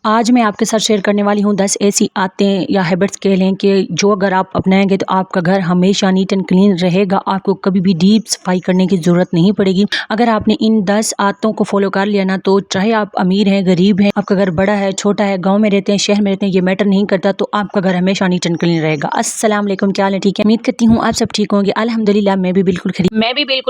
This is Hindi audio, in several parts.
आज मैं आपके साथ शेयर करने वाली हूँ 10 ऐसी आदतें या हैबिट्स कह लें कि जो अगर आप अपनाएंगे तो आपका घर हमेशा नीट एंड क्लीन रहेगा। आपको कभी भी डीप सफाई करने की ज़रूरत नहीं पड़ेगी। अगर आपने इन 10 आदतों को फॉलो कर लिया ना, तो चाहे आप अमीर हैं, गरीब हैं, आपका घर बड़ा है, छोटा है, गाँव में रहते हैं, शहर में रहते हैं, ये मैटर नहीं करता, तो आपका घर हमेशा नीट एंड क्लीन रहेगा। अस्सलाम वालेकुम, क्या हाल है? ठीक है, उम्मीद करती हूँ आप सब ठीक होंगे। अल्हम्दुलिल्लाह मैं भी बिल्कुल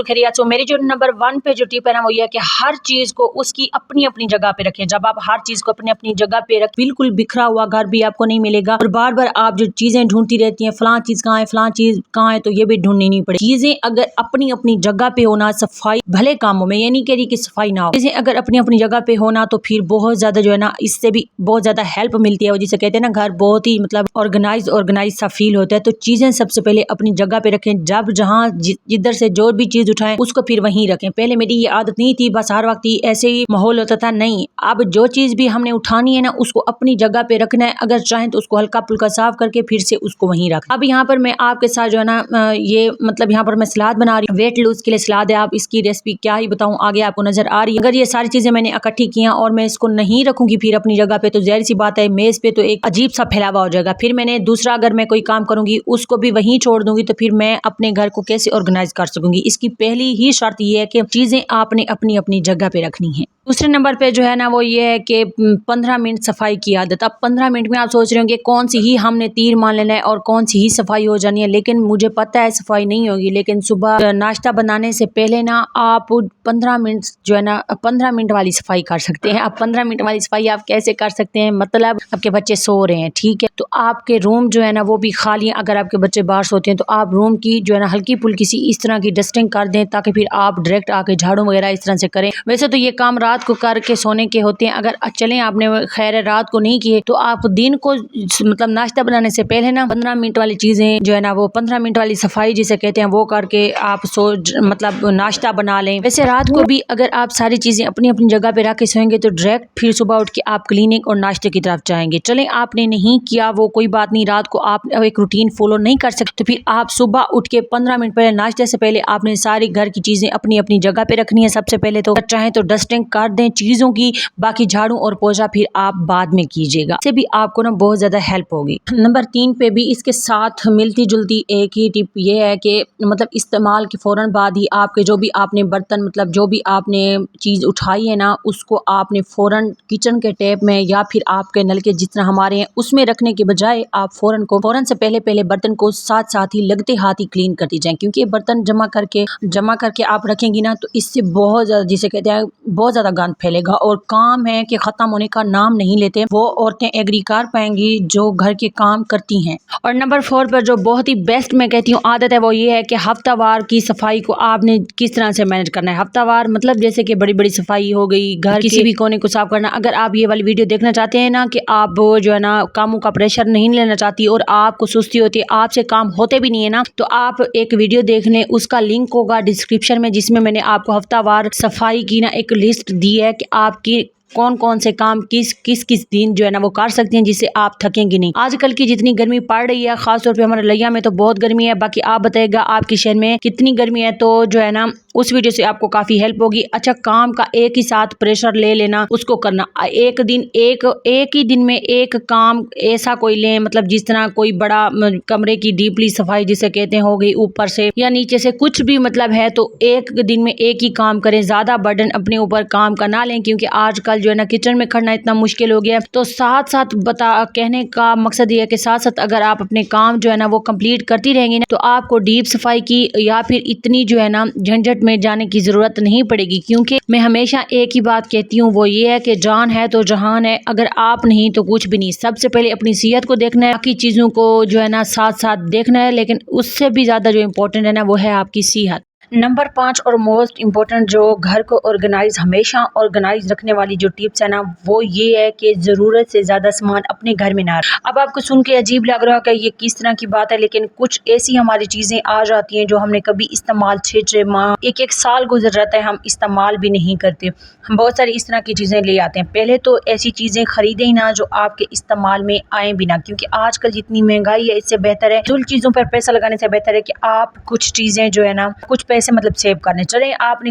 खैरियत। तो मेरी जो नंबर 1 पे जो टिप है ना, वो ये है कि हर चीज़ को उसकी अपनी अपनी जगह पे रखें। जब आप हर चीज़ को अपनी अपनी जगह पे रख, बिल्कुल बिखरा हुआ घर भी आपको नहीं मिलेगा और बार बार आप जो चीजें ढूंढती रहती हैं, फलां चीज कहाँ है, फलां चीज कहाँ है, तो ये भी ढूंढनी नहीं पड़े। चीजें अगर अपनी अपनी जगह पे होना, सफाई भले कामों में, ये नहीं कह रही कि सफाई ना हो, चीजें अगर अपनी अपनी जगह पे होना तो फिर बहुत ज्यादा जो है ना, इससे भी बहुत ज्यादा हेल्प मिलती है। वो जिसे कहते हैं ना, घर बहुत ही मतलब ऑर्गेनाइज सा फील होता है। तो चीजें सबसे पहले अपनी जगह पे रखें। जब जहाँ जिधर से जो भी चीज उठाएं उसको फिर वहीं रखें। पहले मेरी ये आदत नहीं थी, बस हर वक्त ऐसे ही माहौल होता था। नहीं, अब जो चीज भी हमने उठानी है ना, उसको अपनी जगह पे रखना है। अगर चाहें तो उसको हल्का फुल्का साफ करके फिर से उसको वहीं रख। अब यहाँ पर मैं आपके साथ जो है ना, ये मतलब यहाँ पर मैं सलाद बना रही हूँ, वेट लूज के लिए सलाद है। आप इसकी रेसिपी क्या ही बताऊँ, आगे आपको नजर आ रही है। अगर ये सारी चीजें मैंने इकट्ठी की हैं और मैं इसको नहीं रखूंगी फिर अपनी जगह पे, तो जाहिर सी बात है मेज पे तो एक अजीब सा फैलावा हो जाएगा। फिर मैंने दूसरा, अगर मैं कोई काम करूंगी उसको भी वहीं छोड़ दूंगी, तो फिर मैं अपने घर को कैसे ऑर्गेनाइज कर सकूंगी। इसकी पहली ही शर्त ये है कि चीजें आपने अपनी अपनी जगह पे रखनी है। दूसरे नंबर पे जो है ना, वो ये है कि 15 मिनट सफाई की आदत। अब 15 मिनट में आप सोच रहे होंगे कौन सी ही हमने तीर मान लेना है और कौन सी ही सफाई हो जानी है, लेकिन मुझे पता है सफाई नहीं होगी। लेकिन सुबह नाश्ता बनाने से पहले ना आप 15 मिनट जो है ना, 15 मिनट वाली सफाई कर सकते हैं। अब 15 मिनट वाली सफाई आप कैसे कर सकते हैं? मतलब आपके बच्चे सो रहे हैं, ठीक है, तो आपके रूम जो है ना वो भी खाली है। अगर आपके बच्चे बाहर सोते हैं तो आप रूम की जो है ना हल्की फुल्की सी इस तरह की डस्टिंग कर दें, ताकि फिर आप डायरेक्ट आके झाड़ू वगैरह इस तरह से करें। वैसे तो ये काम रात को करके सोने के होते हैं। अगर चलें आपने खैर रात को नहीं किए, तो आप दिन को मतलब नाश्ता बनाने से पहले ना 15 मिनट वाली चीजें जो है ना, वो 15 मिनट वाली सफाई जिसे कहते हैं, वो करके आप मतलब नाश्ता बना लें। वैसे रात को भी अगर आप सारी चीजें अपनी अपनी जगह पे रख के सोएंगे तो डायरेक्ट फिर सुबह उठ के आप क्लीनिंग और नाश्ते की तरफ जाएंगे। चलें आपने नहीं किया, वो कोई बात नहीं, रात को आप एक रूटीन फॉलो नहीं कर सकते, तो फिर आप सुबह उठ के 15 मिनट पहले, नाश्ते से पहले आपने सारी घर की चीजें अपनी अपनी जगह पे रखनी है। सबसे पहले तो चाहे तो डस्टिंग कर दें चीजों की, बाकी झाड़ू और पोछा फिर आप बाद में कीजिएगा। इससे भी आपको ना बहुत ज्यादा हेल्प होगी। नंबर 3 पे भी इसके साथ मिलती जुलती एक ही टिप ये है कि मतलब इस्तेमाल के फौरन बाद ही आपके जो भी आपने बर्तन, मतलब जो भी आपने चीज उठाई है ना, उसको आपने फौरन किचन के टैप में या फिर आपके नल के जितना हमारे हैं उसमें रखने के बजाय आप फौरन से पहले पहले बर्तन को साथ साथ ही लगते हाथ ही क्लीन करती जाएं। क्योंकि ये बर्तन जमा करके आप रखेंगी ना, तो इससे बहुत ज्यादा, जिसे कहते हैं, बहुत ज्यादा गंद फैलेगा और काम है कि खत्म होने का नाम नहीं लेते। वो औरतें एग्री कर पाएंगी जो घर के काम करती हैं। और नंबर 4 पर जो बहुत ही बेस्ट मैं कहती हूँ आदत है, वो ये है कि हफ्तावार की सफाई को आपने किस तरह से मैनेज करना है। हफ्तावार मतलब जैसे कि बड़ी बड़ी सफाई हो गई, घर किसी भी कोने को साफ करना। अगर आप ये वाली वीडियो देखना चाहते हैं ना, कि आप जो है ना कामों का प्रेशर नहीं लेना चाहती और आपको सुस्ती होती है, आपसे काम होते भी नहीं है ना, तो आप एक वीडियो देख लें, उसका लिंक होगा डिस्क्रिप्शन में, जिसमें मैंने आपको हफ्तावार सफाई की ना एक लिस्ट दी है कि आपकी कौन कौन से काम किस दिन जो है ना वो कर सकते हैं, जिससे आप थकेंगे नहीं। आजकल की जितनी गर्मी पड़ रही है, खासतौर पे हमारे लिया में तो बहुत गर्मी है। बाकी आप बताइएगा आपके शहर में कितनी गर्मी है, तो जो है ना उस वीडियो से आपको काफी हेल्प होगी। अच्छा, काम का एक ही साथ प्रेशर ले लेना, उसको करना एक ही दिन में एक काम ऐसा कोई लें, मतलब जिस तरह कोई बड़ा कमरे की डीपली सफाई जिसे कहते हैं हो गई, ऊपर से या नीचे से कुछ भी मतलब है, तो एक दिन में एक ही काम करें। ज्यादा बर्डन अपने ऊपर काम का ना लें, क्योंकि आजकल जो है ना किचन में खड़ना इतना मुश्किल हो गया है। तो साथ साथ कहने का मकसद ये है कि साथ साथ अगर आप अपने काम जो है ना वो कंप्लीट करती रहेंगी ना, तो आपको डीप सफाई की या फिर इतनी जो है ना झंझट में जाने की जरूरत नहीं पड़ेगी। क्योंकि मैं हमेशा एक ही बात कहती हूँ, वो ये है कि जान है तो जहान है। अगर आप नहीं तो कुछ भी नहीं। सबसे पहले अपनी सेहत को देखना है, बाकी चीजों को जो है ना साथ साथ देखना है, लेकिन उससे भी ज्यादा जो इम्पोर्टेंट है ना, वो है आपकी सेहत। नंबर 5 और मोस्ट इम्पोर्टेंट जो घर को हमेशा ऑर्गेनाइज रखने वाली जो टिप्स है ना, वो ये है कि जरूरत से ज्यादा सामान अपने घर में ना रखें। अब आपको सुन के अजीब लग रहा है कि ये किस तरह की बात है, लेकिन कुछ ऐसी हमारी चीजें आ जाती हैं जो हमने कभी इस्तेमाल 6 माह, एक साल गुजर जाता है, हम इस्तेमाल भी नहीं करते। हम बहुत सारी इस तरह की चीजें ले आते हैं। पहले तो ऐसी चीजें खरीदें ही ना जो आपके इस्तेमाल में आए भी ना, क्योंकि आजकल जितनी महंगाई है, इससे बेहतर है जो चीजों पर पैसा लगाने से बेहतर है कि आप कुछ चीजें जो है ना, कुछ पैसे मतलब सेव करने। चले आपने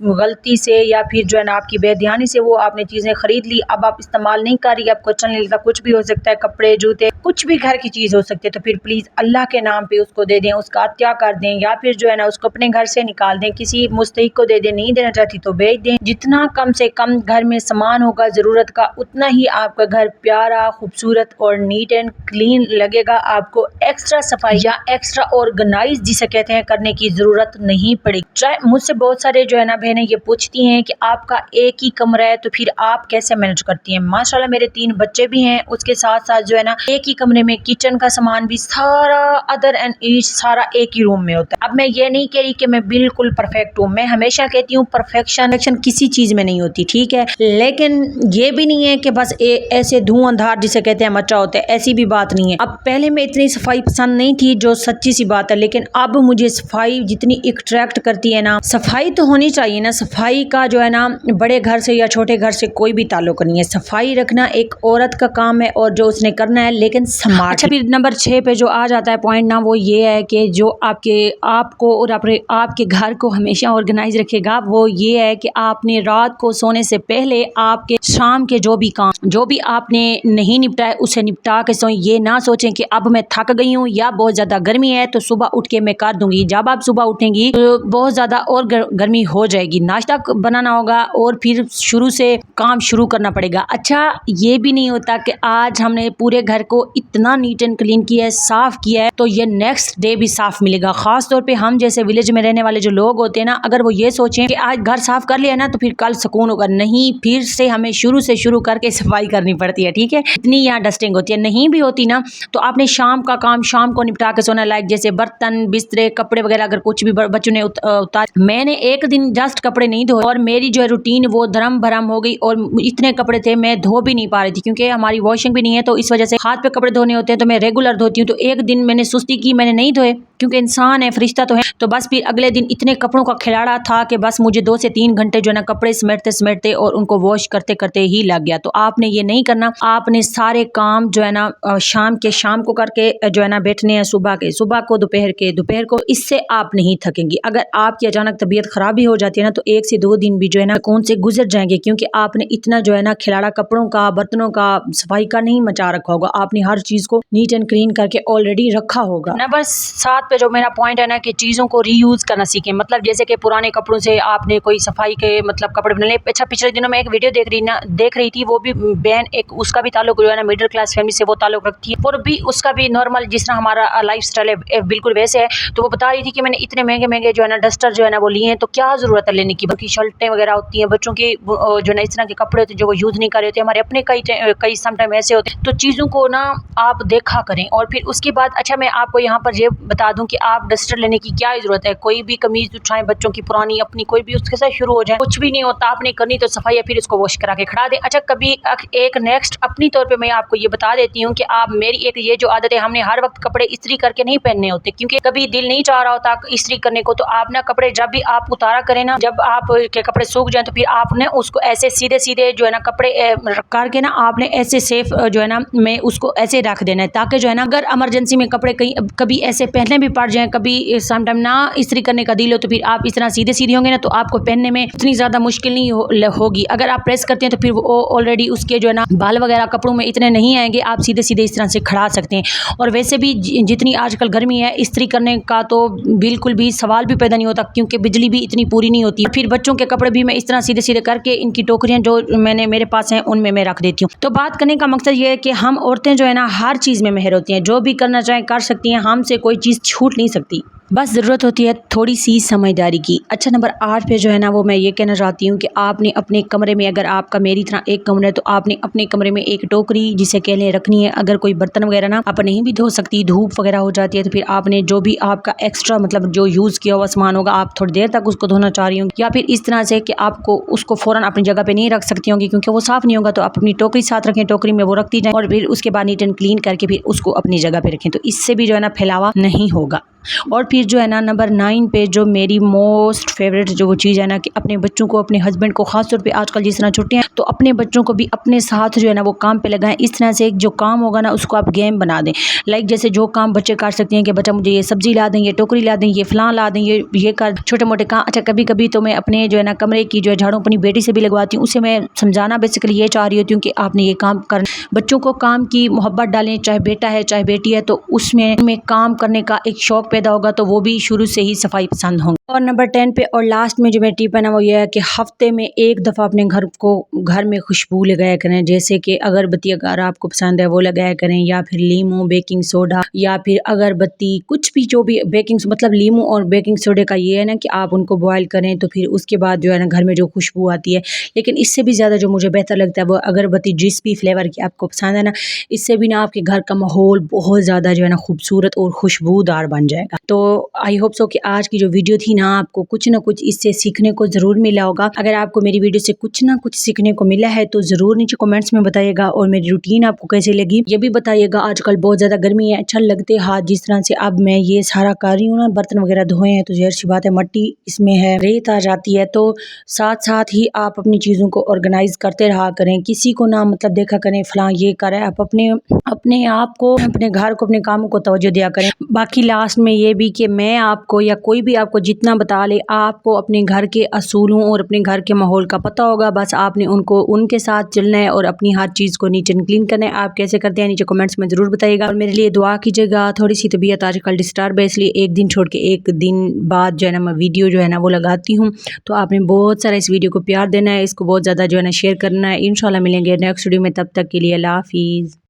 गलती से या फिर जो है ना आपकी बेध्यानी से वो आपने चीज़ें खरीद ली, अब आप इस्तेमाल नहीं कर रही, आपको अच्छा नहीं लगता, कुछ भी हो सकता है, कपड़े जूते कुछ भी घर की चीज़ हो सकती है, तो फिर प्लीज़ अल्लाह के नाम पे उसको दे दें, उसका अत्या कर दें या फिर जो है ना उसको अपने घर से निकाल दें, किसी मुस्तहिक को दे दें, नहीं देना चाहती तो बेच दें। जितना कम से कम घर में सामान होगा ज़रूरत का उतना ही आपका घर प्यारा, खूबसूरत और नीट एंड क्लीन लगेगा। आपको एक्स्ट्रा सफाई या एक्स्ट्रा ऑर्गेनाइज जिसे कहते हैं करने की ज़रूरत नहीं पड़ेगी। चाहे मुझसे बहुत सारे जो है ना बहनें ये पूछती हैं कि आपका एक ही कमरा है तो फिर आप कैसे मैनेज करती हैं। माशाल्लाह मेरे 3 बच्चे भी हैं, उसके साथ साथ जो है ना एक ही कमरे में किचन का सामान भी सारा अदर एंड ईच सारा एक ही रूम में होता है। अब मैं ये नहीं कह रही कि मैं बिल्कुल परफेक्ट हूँ, मैं हमेशा कहती हूँ परफेक्शन किसी चीज़ में नहीं होती, ठीक है, लेकिन ये भी नहीं है कि बस ऐसे धुआंधार जिसे कहते हैं मचा होता है, ऐसी भी बात नहीं है। अब पहले मैं इतनी सफाई पसंद नहीं थी, जो सच्ची सी बात है, लेकिन अब मुझे सफाई जितनी अट्रैक्ट करती है ना, सफाई तो होनी चाहिए ना, सफाई का जो है ना बड़े घर से या छोटे घर से कोई भी ताल्लुक नहीं है, सफाई रखना एक औरत का काम है और जो उसने करना है, लेकिन स्मार्ट। अच्छा फिर नंबर 6 पे जो आ जाता है पॉइंट ना, वो ये है कि जो आपको और आपके घर को हमेशा ऑर्गेनाइज रखेगा वो ये है कि आपने रात को सोने से पहले आपके शाम के जो भी काम जो भी आपने नहीं निपटाए उसे निपटा के सोएं। ये ना सोचें कि अब मैं थक गई हूँ या बहुत ज़्यादा गर्मी है तो सुबह उठ के मैं कर दूंगी। जब आप सुबह उठेंगी तो बहुत ज़्यादा और गर्मी हो जाएगी, नाश्ता बनाना होगा और फिर शुरू से काम शुरू करना पड़ेगा। अच्छा ये भी नहीं होता कि आज हमने पूरे घर को इतना नीट एंड क्लीन किया है, साफ किया है, तो ये नेक्स्ट डे भी साफ मिलेगा। खास तौर पे हम जैसे विलेज में रहने वाले जो लोग होते हैं ना, अगर वो ये सोचें कि आज घर साफ कर लिया ना तो फिर कल सुकून होगा, नहीं, फिर से हमें शुरू करके सफाई करनी पड़ती है, ठीक है। इतनी यहाँ डस्टिंग होती है, नहीं भी होती ना तो आपने शाम का काम शाम को निपटा के सोना, लाइक जैसे बर्तन बिस्तरे कपड़े वगैरह अगर कुछ भी बच्चों ने उतार, मैंने एक दिन जस्ट कपड़े नहीं धोए और मेरी जो है रूटीन वो धर्म भरम हो गई और इतने कपड़े थे मैं धो भी नहीं पा रही थी, क्योंकि हमारी वॉशिंग भी नहीं है, तो इस वजह से हाथ पे कपड़े धोने होते हैं तो मैं रेगुलर धोती हूँ। तो एक दिन मैंने सुस्ती की, मैंने नहीं धोए क्योंकि इंसान है, फरिश्ता तो है, तो बस फिर अगले दिन इतने कपड़ों का खिलाड़ा था कि बस मुझे 2 से 3 घंटे जो है ना कपड़े समेटते और उनको वॉश करते करते ही लग गया। तो आपने ये नहीं करना, आपने सारे काम जो है ना शाम को करके जो है ना बैठने हैं, सुबह को दोपहर को, इससे आप नहीं थकेंगी। अगर आपकी अचानक तबीयत खराब भी हो जाती है ना तो 1 से 2 दिन भी जो है ना कौन से गुजर जाएंगे, क्योंकि आपने इतना जो है ना खिलाड़ा कपड़ों का बर्तनों का सफाई का नहीं मचा रखा होगा, आपने हर चीज को नीट एंड क्लीन करके ऑलरेडी रखा होगा। नंबर 7 पे जो मेरा पॉइंट है ना कि चीज़ों को रीयूज़ करना सीखें। मतलब जैसे कि पुराने कपड़ों से आपने कोई सफाई के मतलब कपड़े बना ले। अच्छा पिछले दिनों में एक वीडियो देख रही थी, वो भी बहन एक उसका भी ताल्लुक जो है ना मिडिल क्लास फैमिली से वो ताल्लुक रखती है और भी उसका भी नॉर्मल जिस तरह हमारा लाइफ स्टाइल है बिल्कुल वैसे है। तो वो बता रही थी कि मैंने इतने महंगे जो है ना डस्टर जो है ना वो लिए हैं, तो क्या ज़रूरत है लेने की, बल्कि शर्टें वगैरह होती हैं बच्चों की जो ना इस तरह के कपड़े होते हैं जो वो यूज़ नहीं कर रहे होते, हमारे अपने कई समटाइम ऐसे होते हैं। तो चीज़ों को ना आप देखा करें और फिर उसके बाद अच्छा मैं आपको यहाँ पर ये बता दूं कि आप डस्टर लेने की क्या ज़रूरत है। कोई भी कमीज उठाएं बच्चों की पुरानी अपनी कोई भी उसके साथ शुरू हो जाए, कुछ भी नहीं होता, आपने करनी तो सफाई है, फिर इसको वॉश करा के खड़ा दें। अच्छा कभी एक नेक्स्ट अपनी तौर पे मैं आपको ये बता देती हूँ कि आप मेरी एक ये जो आदत है, हमने हर वक्त कपड़े इस्त्री करके नहीं पहनने होते, क्योंकि कभी दिल नहीं चाह रहा होता इस्त्री करने को, तो आप ना कपड़े जब भी आप उतारा करें ना, जब आप के कपड़े सूख जाए तो फिर आपने उसको ऐसे सीधे जो है ना कपड़े करके ना आपने ऐसे सेफ जो है ना मैं उसको ऐसे रख देना है, ताकि जो है ना अगर इमरजेंसी में कपड़े कभी ऐसे पहनने भी पड़ जाए, कभी समटाइम ना इस्त्री करने का दिल हो, तो फिर आप इस तरह सीधे होंगे ना तो आपको पहनने में इतनी ज़्यादा मुश्किल नहीं होगी। अगर आप प्रेस करते हैं तो फिर वो ऑलरेडी उसके जो है ना बाल वगैरह कपड़ों में इतने नहीं आएंगे, आप सीधे इस तरह से खड़ा सकते हैं। और वैसे भी जितनी आजकल गर्मी है, इस्त्री करने का तो बिल्कुल भी सवाल भी पैदा नहीं होता, क्योंकि बिजली भी इतनी पूरी नहीं होती। फिर बच्चों के कपड़े भी मैं इस तरह सीधे करके इनकी टोकरियाँ जो मेरे पास हैं उनमें मैं रख देती हूँ। तो बात करने का मकसद ये है कि हम औरतें जो है ना हर चीज़ में माहिर होती हैं, जो भी करना चाहें कर सकती हैं, हमसे कोई चीज़ छूट नहीं सकती, बस ज़रूरत होती है थोड़ी सी समझदारी की। अच्छा नंबर 8 पे जो है ना वो मैं ये कहना चाहती हूँ कि आपने अपने कमरे में, अगर आपका मेरी तरह एक कमरा है तो आपने अपने कमरे में एक टोकरी जिसे कह लें रखनी है। अगर कोई बर्तन वगैरह ना आप नहीं भी धो सकती, धूप वगैरह हो जाती है, तो फिर आपने जो भी आपका एक्स्ट्रा मतलब जो यूज़ किया हुआ सामान होगा, आप थोड़ी देर तक उसको धोना चाह रही हूँ, या फिर इस तरह से कि आपको उसको फ़ौरन अपनी जगह पर नहीं रख सकती होंगी क्योंकि वो साफ़ नहीं होगा, तो आप अपनी टोकरी साथ रखें, टोकरी में वो रखती जाएँ और फिर उसके बाद नीट एंड क्लीन करके फिर उसको अपनी जगह पर रखें, तो इससे भी जो है ना फैलावा नहीं होगा। और फिर जो है ना नंबर 9 पे जो मेरी मोस्ट फेवरेट जो वो चीज़ है ना कि अपने बच्चों को, अपने हस्बैंड को, ख़ास तौर पे आजकल जिस तरह छुट्टियां हैं तो अपने बच्चों को भी अपने साथ जो है ना वो काम पे लगाएं। इस तरह से जो काम होगा ना उसको आप गेम बना दें। लाइक जैसे जो काम बच्चे कर सकते हैं कि बच्चा मुझे ये सब्जी ला दें, ये टोकरी ला दें, ये फलां ला दें, ये कर छोटे मोटे काम। अच्छा कभी कभी तो मैं अपने जो है ना कमरे की जो है झाड़ू अपनी बेटी से भी लगवाती हूँ। उसे मैं समझाना बेसिकली ये चाह रही होती हूँ कि आपने ये काम कर, बच्चों को काम की मोहब्बत डालें, चाहे बेटा है चाहे बेटी है, तो उसमें काम करने का एक शौक पैदा होगा तो वो भी शुरू से ही सफाई पसंद होंगे। और नंबर 10 पे और लास्ट में जो मेरी टिप है ना वो ये है कि हफ्ते में एक दफ़ा अपने घर में खुशबू लगाया करें। जैसे कि अगरबत्ती अगर आपको पसंद है वो लगाया करें, या फिर लीमू, बेकिंग सोडा, या फिर अगरबत्ती, कुछ भी जो भी बेकिंग, मतलब लीमू और बेकिंग सोडे का ये है ना कि आप उनको बॉयल करें तो फिर उसके बाद जो है ना घर में जो खुशबू आती है। लेकिन इससे भी ज़्यादा जो मुझे बेहतर लगता है वो अगरबत्ती जिस भी फ्लेवर की आपको पसंद है ना, इससे भी ना आपके घर का माहौल बहुत ज़्यादा जो है ना खूबसूरत और खुशबूदार बन जाएगा। तो आई होप सो कि आज की जो वीडियो थी ना आपको कुछ ना कुछ इससे सीखने को ज़रूर मिला होगा। अगर आपको मेरी वीडियो से कुछ ना कुछ सीखने को मिला है तो ज़रूर नीचे कमेंट्स में बताइएगा, और मेरी रूटीन आपको कैसी लगी ये भी बताइएगा। आजकल बहुत ज़्यादा गर्मी है, अच्छा लगते हाथ जिस तरह से अब मैं ये सारा कर रही हूँ ना, बर्तन वगैरह धोए हैं तो ज़ाहिर सी बात है मट्टी इसमें है, रेत आ जाती है। तो साथ साथ ही आप अपनी चीज़ों को ऑर्गेनाइज करते रहा करें, किसी को ना मतलब देखा करें फलां ये करे, आप अपने आप को, अपने घर को, अपने कामों को तवज्जो दिया करें। बाकी लास्ट में ये भी कि मैं आपको या कोई भी आपको जितना बता ले, आपको अपने घर के असूलों और अपने घर के माहौल का पता होगा, बस आपने उनको उनके साथ चलना है और अपनी हर चीज़ को नीट एंड क्लीन करना है। आप कैसे करते हैं नीचे कमेंट्स में ज़रूर बताइएगा, और मेरे लिए दुआ कीजिएगा। थोड़ी सी तबीयत आजकल डिस्टर्ब है, इसलिए एक दिन छोड़ के एक दिन बाद जो है ना मैं वीडियो जो है ना वो लगाती हूँ। तो आपने बहुत सारा इस वीडियो को प्यार देना है, इसको बहुत ज़्यादा जो है ना शेयर करना है। इंशाल्लाह मिलेंगे नेक्स्ट वीडियो में, तब तक के लिए अल्लाह हाफिज़।